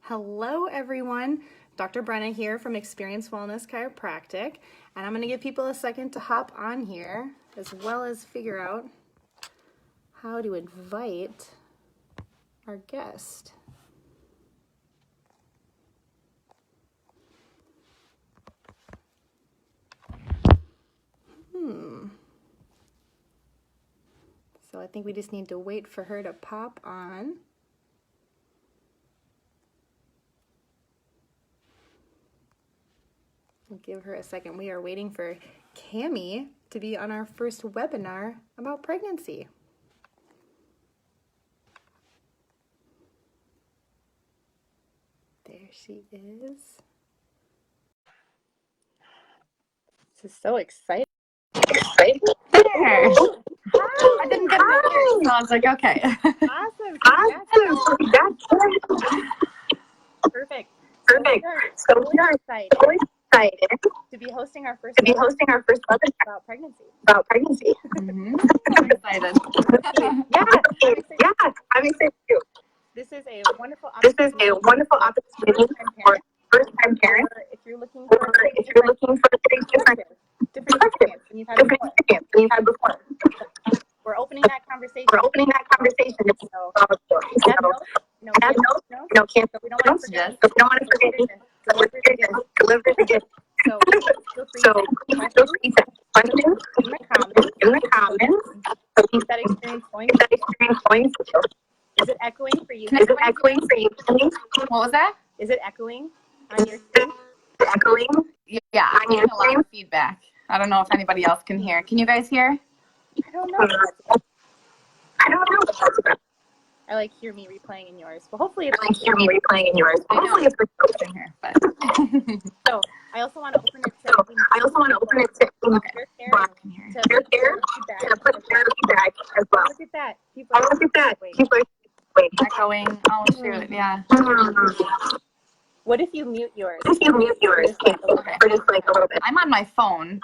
Hello everyone, Dr. Brenna here from Wellness Chiropractic, and I'm going to give people a second to hop on here as well as figure out how to invite our guest. So I think we just need to wait for her to pop on. We'll give her a second. We are waiting for Cami to be on our first webinar about pregnancy. There she is. This is so exciting. There. Hi. I didn't get it, so I was like, okay. Awesome. Perfect. So we are excited to be hosting our first webinar about pregnancy. Mm-hmm. I'm excited. Yeah, I'm excited too. This is a wonderful opportunity for first-time parents. Or if you're looking for different experience than you've had before. We're opening that conversation. So, no, can't. So we don't want to forget anything. Deliver the gift. So feel free to questions in the comments. So keep that experience going. Is it echoing for you? What was that? Is it echoing on your screen? Yeah, I'm getting a lot of feedback. I don't know if anybody else can hear. Can you guys hear? I don't know. I like hear me replaying in yours. Well, hopefully it's Hopefully it's in here. But so I also want to open it to your care to put feedback as well. Look at that. People are wait. Echoing. Oh shoot. Yeah. What if you mute yours? For just like a little bit. I'm on my phone.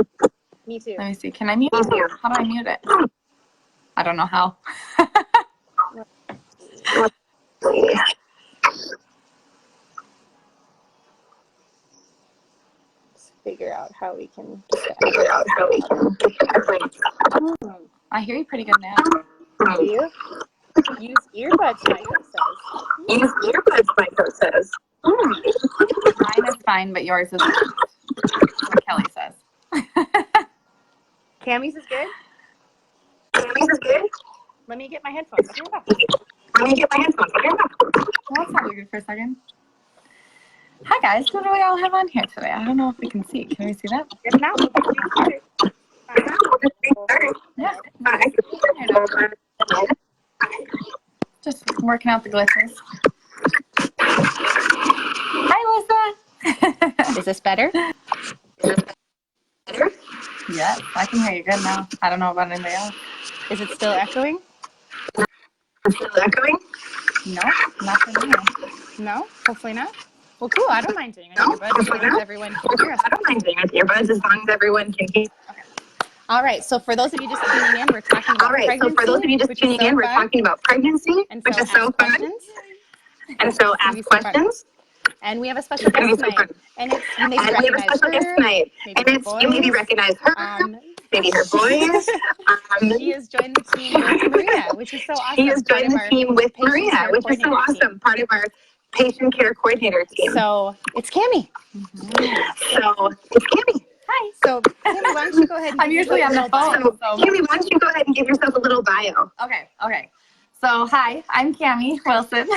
Me too. Let me see. Can I mute it? How do I mute it? I don't know how. Let's figure out how we can I hear you pretty good now. Do you? Use earbuds, Michael says. Mine is fine, but yours is not. What Kelly says. Cammy's is good? Let me get my headphones. Well, that's not good for a second. Hi guys, what do we all have on here today? I don't know if we can see. Can we see that? If not, just working out the glitches. Hi, Lisa. Is this better? Yes, I can hear you good now. I don't know about anybody else. Is it still echoing? No, not for me. No, hopefully not. Well, cool. I don't mind doing it. Earbuds as long as everyone can hear us. I don't mind doing it. Earbuds as long as everyone can hear. Okay. All right. So for those of you just tuning in, we're talking about pregnancy. Which is so fun. And so ask questions. And we have a special guest tonight. And you maybe recognize her. Maybe her voice. She has joined the team with Maria, which is so awesome. Part of our patient care coordinator team. So it's Cami. Hi. So Cami, why don't you go ahead and I'm usually on the phone. Cami, why don't you go ahead and give yourself a little bio? Okay. So hi, I'm Cami Wilson.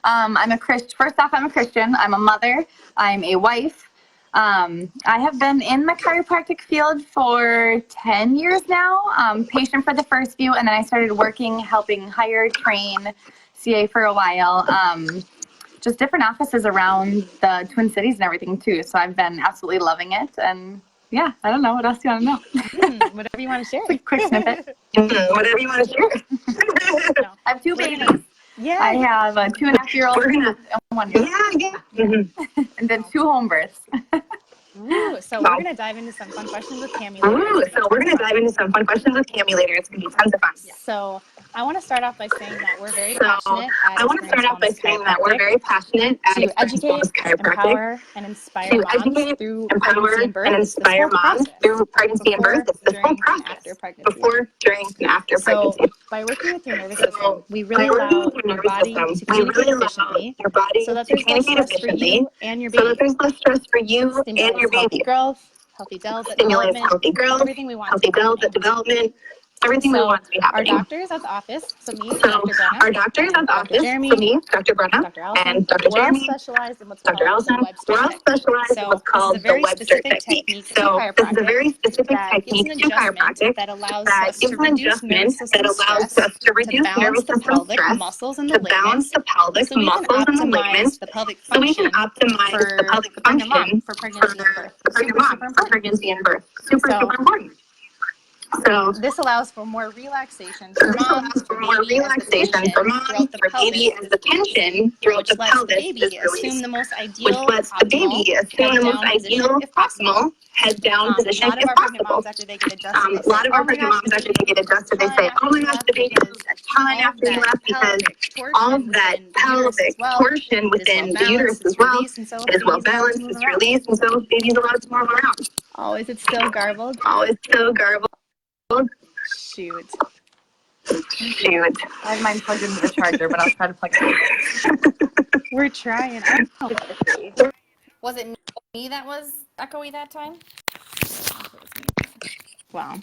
I'm a Christian. First off, I'm a Christian. I'm a mother. I'm a wife. I have been in the chiropractic field for 10 years now, patient for the first few, and then I started working, helping hire, train CA for a while, just different offices around the Twin Cities and everything too, so I've been absolutely loving it, and yeah, I don't know, what else do you want to know? Whatever you want to share. Quick snippet. Whatever you want to share. No. I have two babies. Yeah. I have a 2.5-year-old and 1 year. Yeah. And then 2 home births. Ooh, so we're going to dive into some fun questions with Cami later. It's going to be tons of fun. Yeah. So I want to start off by saying that we're very So passionate at I want to start off by saying that we're very passionate at to educate, Wellness Chiropractic empower, and inspire to moms educate, through empower, pregnancy and birth. and inspire moms through pregnancy and birth. It's this whole During, and process after pregnancy. before, during, and after So pregnancy. by working with your nervous So system, we by really working allow with your your nervous body system, to we communicate really allow efficiently your body so that to there's less communicate stress for efficiently you and your so that baby. there's less stress for you and Stimulates your healthy baby. growth, healthy development, Stimulates healthy growth, everything we want healthy development, everything we want to be our happening. doctors at the office, so me, So Dr. Brenna, our doctors at the Dr. office, Jeremy, so me, Dr. Brenna, Dr. Allison, and Dr. we're all Jeremy, specialized in what's Dr. called the Allison, Webster we're all technique. specialized in So what's this is a called the very Webster specific technique. technique to So this is a chiropractic very specific that gives technique an to adjustment chiropractic that allows that us gives to an reduce nervous adjustment that system allows stress, us to reduce balance nervous the system pelvic stress, muscles and the to balance ligaments, the pelvic so we can muscles and the optimize ligaments, the pelvic so we function can optimize the for pelvic the pregnant mom, function for for pregnancy and birth. the pregnant Super, mom, super for important. pregnancy and birth. Super, So super important. So this allows for more relaxation for this mom, allows for for more baby, as the relaxation for tension mom, throughout the for baby, pelvis, as the tension throughout which the lets the pelvis baby is assume released, the most which ideal, lets the optimal, baby assume the most head-down position ideal, if possible. optimal, head down A position lot of if our pregnant possible. moms, after they get adjusted, they A say, lot of "Oh our my pregnant gosh, the moms after baby they get moved adjusted, a they ton say, "Oh after my you gosh, left the baby because moves a ton all of after you that left because pelvic all torsion of that within the uterus as pelvic well torsion is within well the uterus balanced, as it's well released, and so is the well baby's allowed to balanced, move it's around." released, and so the baby's allowed to move around. Oh, is it still garbled? Oh, it's so garbled. Shoot. Shoot. I have mine plugged into the charger, but I'll try to plug it. We're trying. Was it me that was echoey that time? Well,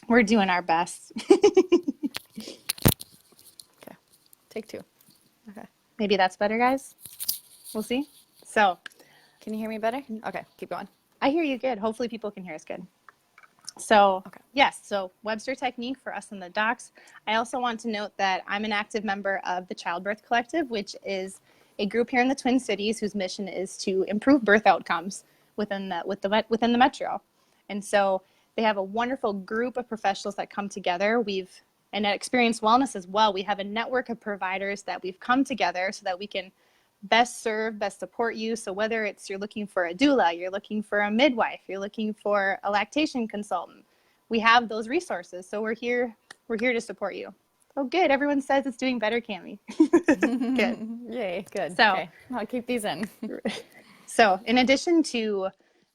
we're doing our best. Okay. Take two. Okay. Maybe that's better, guys. We'll see. So, Can you hear me better? Okay, keep going. I hear you good. Hopefully people can hear us good. So, Okay. yes, so Webster technique for us in the docs. I also want to note that I'm an active member of the Childbirth Collective, which is a group here in the Twin Cities whose mission is to improve birth outcomes within the metro. And so they have a wonderful group of professionals that come together. And at Experience Wellness as well, we have a network of providers that we've come together so that we can best serve, best support you. So whether it's you're looking for a doula, you're looking for a midwife, you're looking for a lactation consultant, we have those resources. So we're here to support you. Oh, good. Everyone says it's doing better, Cami. Good. Yay, good. So, okay, I'll keep these in. So in addition to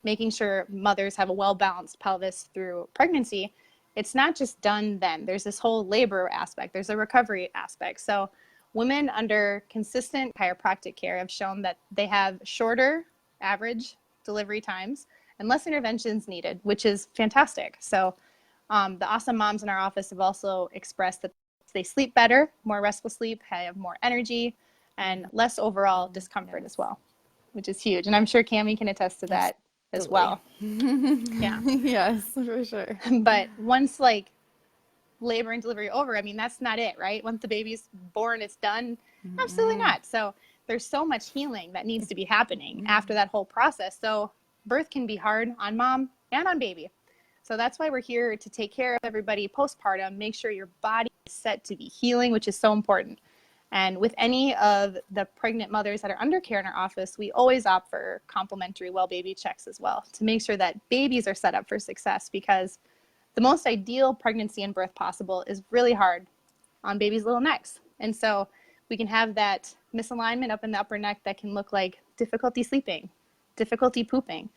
making sure mothers have a well-balanced pelvis through pregnancy, it's not just done then. There's this whole labor aspect. There's a recovery aspect. So women under consistent chiropractic care have shown that they have shorter average delivery times and less interventions needed, which is fantastic. So the awesome moms in our office have also expressed that they sleep better, more restful sleep, have more energy, and less overall discomfort as well, which is huge. And I'm sure Cami can attest to that as well. Yeah. Yes, for sure. But once like labor and delivery over, I mean, that's not it, right? Once the baby's born, it's done. Absolutely not. So there's so much healing that needs to be happening after that whole process. So birth can be hard on mom and on baby. So that's why we're here to take care of everybody postpartum, make sure your body is set to be healing, which is so important. And with any of the pregnant mothers that are under care in our office, we always opt for complimentary well baby checks as well to make sure that babies are set up for success, because the most ideal pregnancy and birth possible is really hard on babies' little necks. And so we can have that misalignment up in the upper neck that can look like difficulty sleeping, difficulty pooping,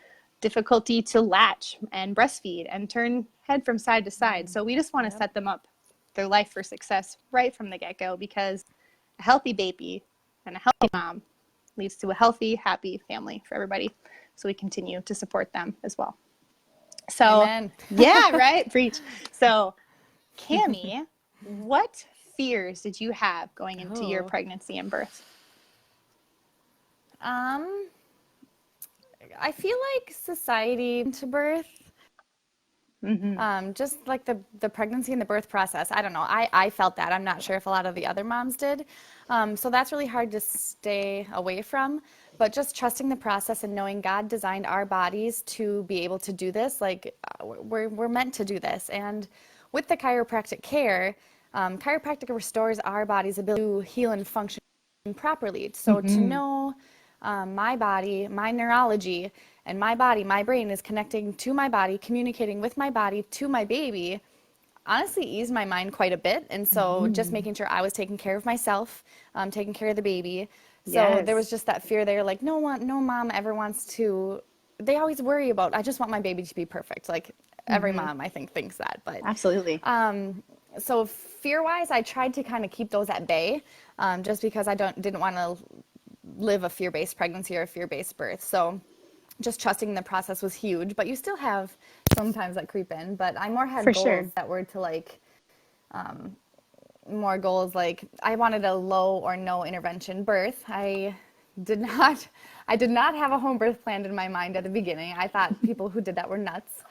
difficulty to latch and breastfeed and turn head from side to side. So we just want to set them up their life for success right from the get-go, because a healthy baby and a healthy mom leads to a healthy, happy family for everybody. So we continue to support them as well. So, Amen. Yeah, right? Preach. So, Cami, what fears did you have going into your pregnancy and birth? I feel like society to birth, just like the pregnancy and the birth process. I don't know. I felt that. I'm not sure if a lot of the other moms did. So that's really hard to stay away from. But just trusting the process and knowing God designed our bodies to be able to do this. Like we're meant to do this. And with the chiropractic care, chiropractic restores our body's ability to heal and function properly. So to know my body, my neurology, and my body, my brain is connecting to my body, communicating with my body to my baby. honestly eased my mind quite a bit. And so just making sure I was taking care of myself, taking care of the baby. So there was just that fear there, like no mom ever wants to, they always worry about, I just want my baby to be perfect. Like every mom, I think, thinks that. But Absolutely. so fear-wise, I tried to kind of keep those at bay, just because I didn't want to live a fear-based pregnancy or a fear-based birth. So just trusting the process was huge, but you still have sometimes that creep in. But I more had goals that were to like, more goals like I wanted a low or no intervention birth. I did not have a home birth planned in my mind at the beginning. I thought people who did that were nuts.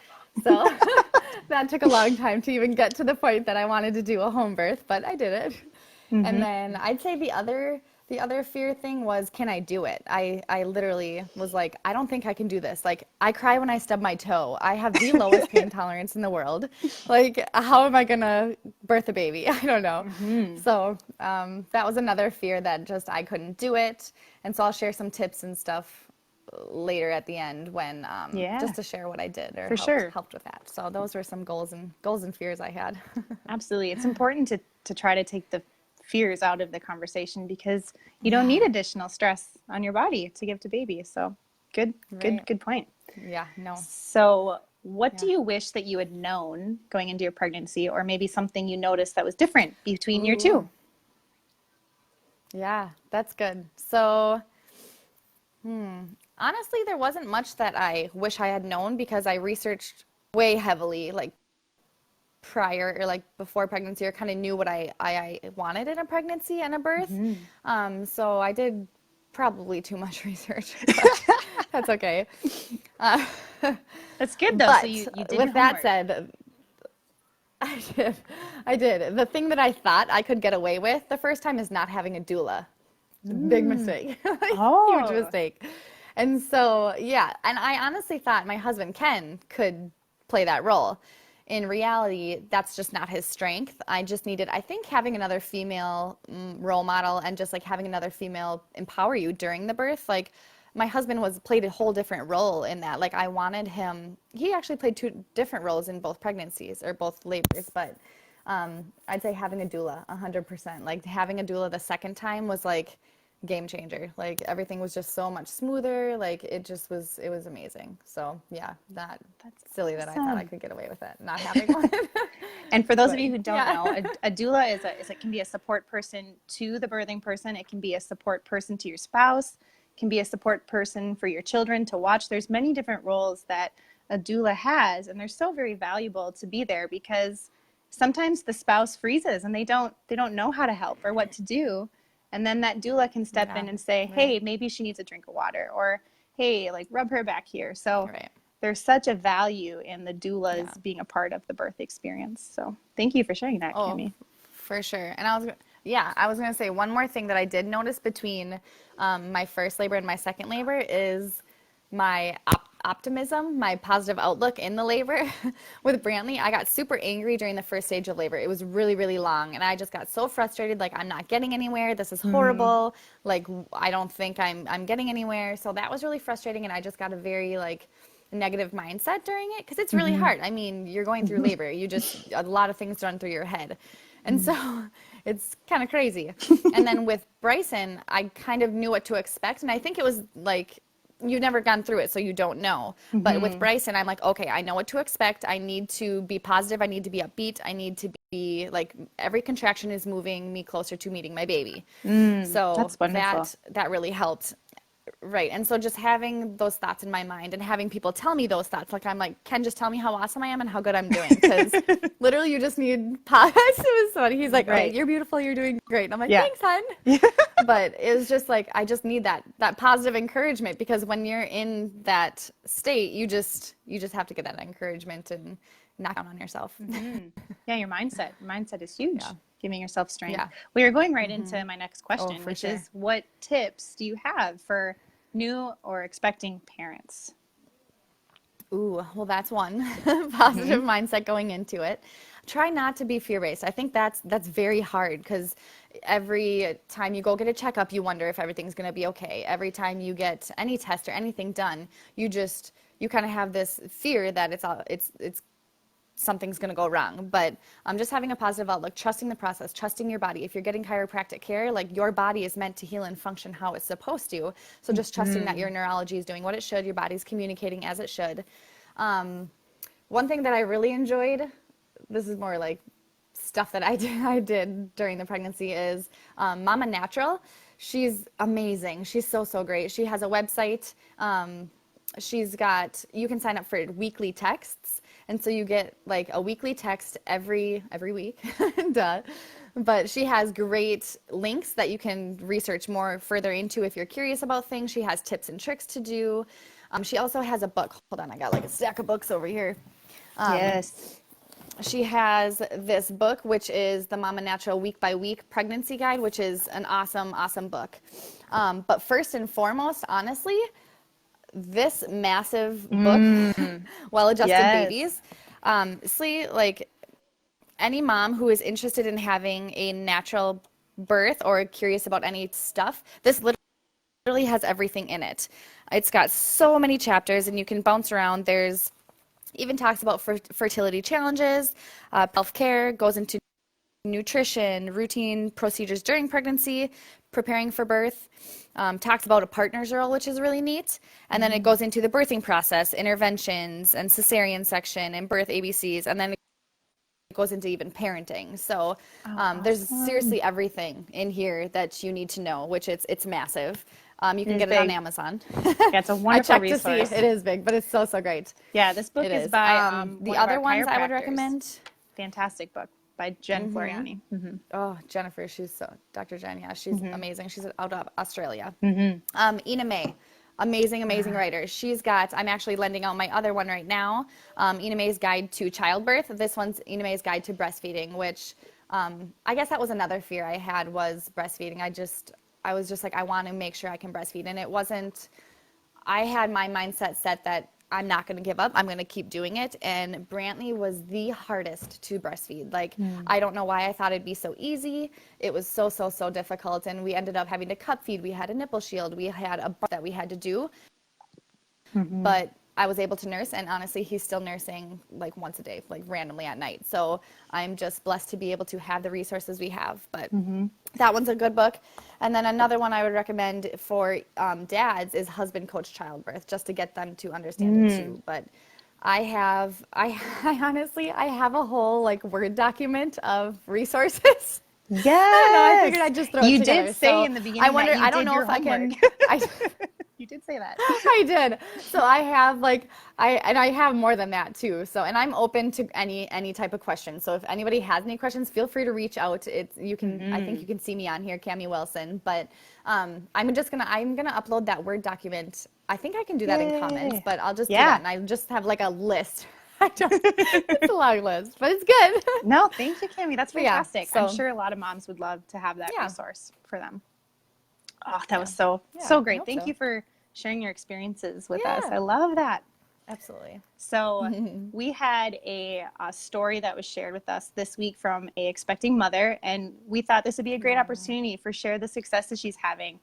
So that took a long time to even get to the point that I wanted to do a home birth, but I did it. And then I'd say the other fear thing was, can I do it? I literally was like, I don't think I can do this. Like, I cry when I stub my toe. I have the lowest pain tolerance in the world. Like, how am I going to birth a baby? I don't know. So that was another fear that just I couldn't do it. And so I'll share some tips and stuff later at the end when just to share what I did or helped with that. So those were some goals and fears I had. Absolutely. It's important to try to take the fears out of the conversation because you don't need additional stress on your body to give to baby. So good point. Yeah, no. So what do you wish that you had known going into your pregnancy, or maybe something you noticed that was different between your two? Yeah, that's good. So honestly, there wasn't much that I wish I had known because I researched way heavily, like prior or like before pregnancy, or kind of knew what I wanted in a pregnancy and a birth. So I did probably too much research. But that's okay. That's good though. But so you did with that said, I did. The thing that I thought I could get away with the first time is not having a doula. Big mistake. Huge mistake. And so, yeah, and I honestly thought my husband, Ken, could play that role. In reality, that's just not his strength. I just needed, I think, having another female role model and just like having another female empower you during the birth. Like my husband played a whole different role in that. Like I wanted him, he actually played two different roles in both pregnancies or both labors, but I'd say having a doula 100%. Like having a doula the second time was like game changer. Like everything was just so much smoother. Like it was amazing. So yeah, that's silly that I thought I could get away with it not having one. And for those of you who don't know, a doula is it can be a support person to the birthing person. It can be a support person to your spouse. It can be a support person for your children to watch. There's many different roles that a doula has, and they're so very valuable to be there because sometimes the spouse freezes and they don't know how to help or what to do. And then that doula can step in and say, hey, maybe she needs a drink of water, or hey, like rub her back here. So there's such a value in the doulas being a part of the birth experience. So thank you for sharing that, Kimmy. For sure. And I was going to say one more thing that I did notice between my first labor and my second labor is my optimism, my positive outlook in the labor. With Brantley, I got super angry during the first stage of labor. It was really, really long, and I just got so frustrated, like, I'm not getting anywhere. This is horrible. Like, I don't think I'm getting anywhere. So that was really frustrating, and I just got a very, like, negative mindset during it, because it's really hard. I mean, you're going through labor. A lot of things run through your head. And so it's kind of crazy. And then with Bryson, I kind of knew what to expect, and I think it was, like, you've never gone through it, so you don't know. But with Bryson, I'm like, okay, I know what to expect. I need to be positive. I need to be upbeat. I need to be like, every contraction is moving me closer to meeting my baby. So that's wonderful. That really helped. Right. And so just having those thoughts in my mind and having people tell me those thoughts, like I'm like, Ken, just tell me how awesome I am and how good I'm doing. Because literally you just need positive. It was funny. He's like, right, you're beautiful. You're doing great. And I'm like, thanks, hon. But it was just like, I just need that positive encouragement, because when you're in that state, you just have to get that encouragement and knock down on yourself. Yeah. Your mindset is huge. Giving yourself strength. We are going right into my next question, which is, what tips do you have for new or expecting parents? Ooh, well, that's one. Positive mindset going into it. Try not to be fear-based. I think that's very hard, because every time you go get a checkup, you wonder if everything's going to be okay. Every time you get any test or anything done, you kind of have this fear that it's something's going to go wrong. But just having a positive outlook, trusting the process, trusting your body. If you're getting chiropractic care, like your body is meant to heal and function how it's supposed to. So just trusting that your neurology is doing what it should, your body's communicating as it should. One thing that I really enjoyed, this is more like stuff that I did during the pregnancy, is Mama Natural. She's amazing. She's so great. She has a website. You can sign up for weekly texts. And so you get like a weekly text every week. Duh. But she has great links that you can research more further into if you're curious about things. She has tips and tricks to do. She also has a book. Hold on, I got like a stack of books over here. Yes. She has this book, which is the Mama Natural Week by Week Pregnancy Guide, which is an awesome book. But first and foremost, honestly, this massive book, Well-Adjusted Babies. Honestly, like any mom who is interested in having a natural birth or curious about any stuff, this literally has everything in it. It's got so many chapters and you can bounce around. There's even talks about fertility challenges, self-care, goes into nutrition, routine procedures during pregnancy, preparing for birth, talks about a partner's role, which is really neat. And then it goes into the birthing process, interventions, and cesarean section, and birth ABCs, and then it goes into even parenting. So there's seriously everything in here that you need to know, which it's massive. You can get it on Amazon. Yeah, it's a wonderful resource. To see. It is big, but it's so great. Yeah, this book is by the other ones I would recommend. Fantastic book by Jen Floriani. Oh, Jennifer, Dr. Jen, yeah, she's amazing. She's out of Australia. Ina May, amazing writer. I'm actually lending out my other one right now, Ina May's Guide to Childbirth. This one's Ina May's Guide to Breastfeeding, which I guess that was another fear I had, was breastfeeding. I was just like, I want to make sure I can breastfeed. And it wasn't, I had my mindset set that I'm not going to give up. I'm going to keep doing it. And Brantley was the hardest to breastfeed. Like, I don't know why I thought it'd be so easy. It was so difficult. And we ended up having to cup feed. We had a nipple shield. We had a bar that we had to do. But I was able to nurse, and honestly, he's still nursing like once a day, like randomly at night. So I'm just blessed to be able to have the resources we have. But that one's a good book. And then another one I would recommend for dads is Husband Coach Childbirth, just to get them to understand it too. But I honestly have a whole like Word document of resources. Yes. I figured I'd just throw it together. You did say in the beginning I don't know if I can. You did say that. I did. So I have I have more than that too. So, and I'm open to any type of question. So if anybody has any questions, feel free to reach out. I think you can see me on here, Cami Wilson. But I'm gonna upload that Word document. I think I can do that in comments, but I'll just do that, and I just have like a list. It's a long list, but it's good. No, thank you, Cami. That's fantastic. Yeah, I'm sure a lot of moms would love to have that resource for them. Oh, that was so great. Thank you for sharing your experiences with us. I love that. Absolutely. So we had a story that was shared with us this week from a expecting mother, and we thought this would be a great opportunity for share the success that she's having.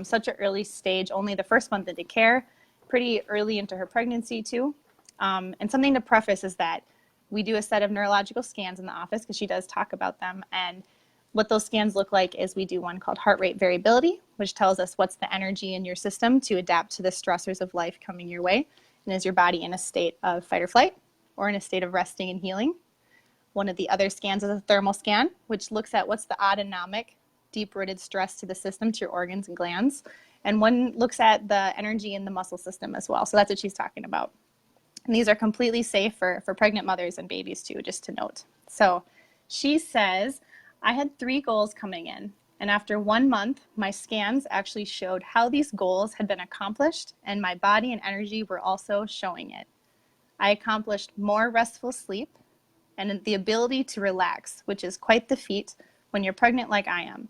Such an early stage, only the first month into care, pretty early into her pregnancy too. And something to preface is that we do a set of neurological scans in the office, because she does talk about them. And what those scans look like is we do one called heart rate variability, which tells us what's the energy in your system to adapt to the stressors of life coming your way. And is your body in a state of fight or flight, or in a state of resting and healing? One of the other scans is a thermal scan, which looks at what's the autonomic, deep-rooted stress to the system, to your organs and glands. And one looks at the energy in the muscle system as well. So that's what she's talking about. And these are completely safe for pregnant mothers and babies too, just to note. So she says, I had 3 goals coming in, and after 1 month, my scans actually showed how these goals had been accomplished, and my body and energy were also showing it. I accomplished more restful sleep and the ability to relax, which is quite the feat when you're pregnant like I am.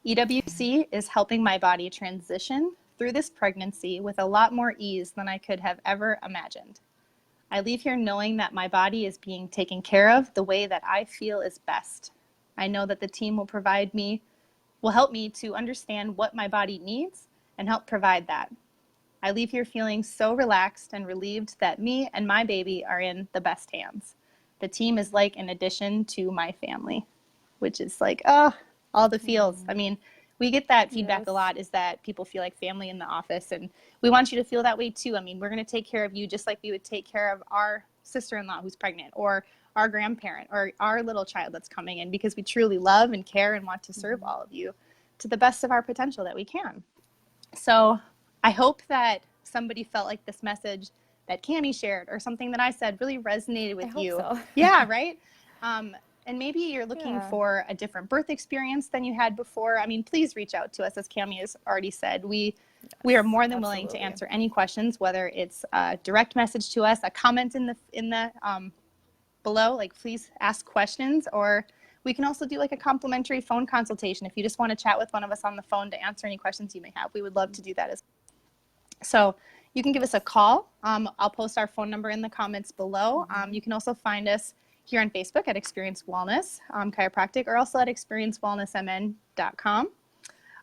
EWC is helping my body transition through this pregnancy with a lot more ease than I could have ever imagined. I leave here knowing that my body is being taken care of the way that I feel is best. I know that the team will help me to understand what my body needs and help provide that. I leave here feeling so relaxed and relieved that me and my baby are in the best hands. the team is like an addition to my family, which is like, oh, all the feels. I mean, we get that feedback a lot, is that people feel like family in the office, and we want you to feel that way too. I mean, we're going to take care of you just like we would take care of our sister-in-law who's pregnant, or our grandparent, or our little child that's coming in, because we truly love and care and want to serve all of you to the best of our potential that we can. So I hope that somebody felt like this message that Cammie shared, or something that I said, really resonated with you. Hope so. Yeah, right? And maybe you're looking for a different birth experience than you had before. I mean, please reach out to us. As Cammie has already said, we are more than willing to answer any questions, whether it's a direct message to us, a comment in the below, like please ask questions, or we can also do like a complimentary phone consultation if you just want to chat with one of us on the phone to answer any questions you may have. We would love to do that as well. So you can give us a call. I'll post our phone number in the comments below. You can also find us here on Facebook at Experience Wellness Chiropractic, or also at experiencewellnessmn.com.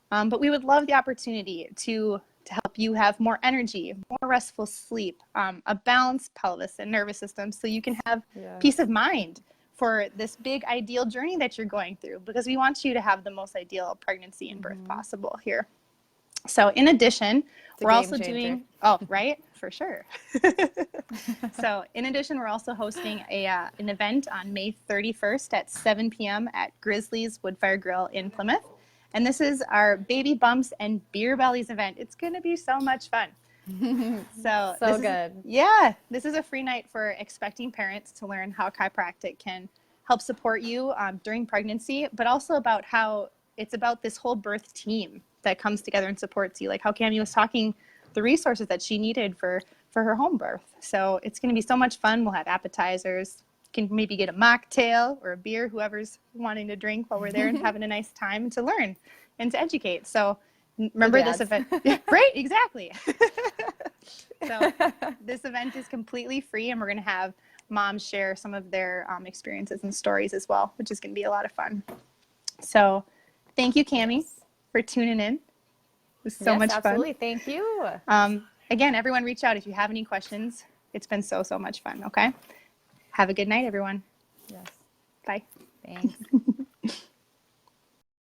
But we would love the opportunity to help you have more energy, more restful sleep, a balanced pelvis and nervous system, so you can have peace of mind for this big ideal journey that you're going through, because we want you to have the most ideal pregnancy and birth possible here. So in addition, we're also doing, right, for sure. So in addition, we're also hosting an event on May 31st at 7 p.m. at Grizzly's Woodfire Grill in Plymouth. And this is our Baby Bumps and Beer Bellies event. It's going to be so much fun. So good. This is a free night for expecting parents to learn how chiropractic can help support you during pregnancy, but also about how it's about this whole birth team that comes together and supports you. Like how Cammie was talking, the resources that she needed for her home birth. So it's going to be so much fun. We'll have appetizers. You can maybe get a mocktail or a beer, whoever's wanting to drink while we're there, and having a nice time to learn and to educate. So remember this event. Right, exactly. So this event is completely free, and we're going to have moms share some of their experiences and stories as well, which is going to be a lot of fun. So thank you, Cammie, for tuning in. It was so much fun. Absolutely. Thank you. Again, everyone reach out if you have any questions. It's been so much fun. Okay. Have a good night, everyone. Yes. Bye. Thanks.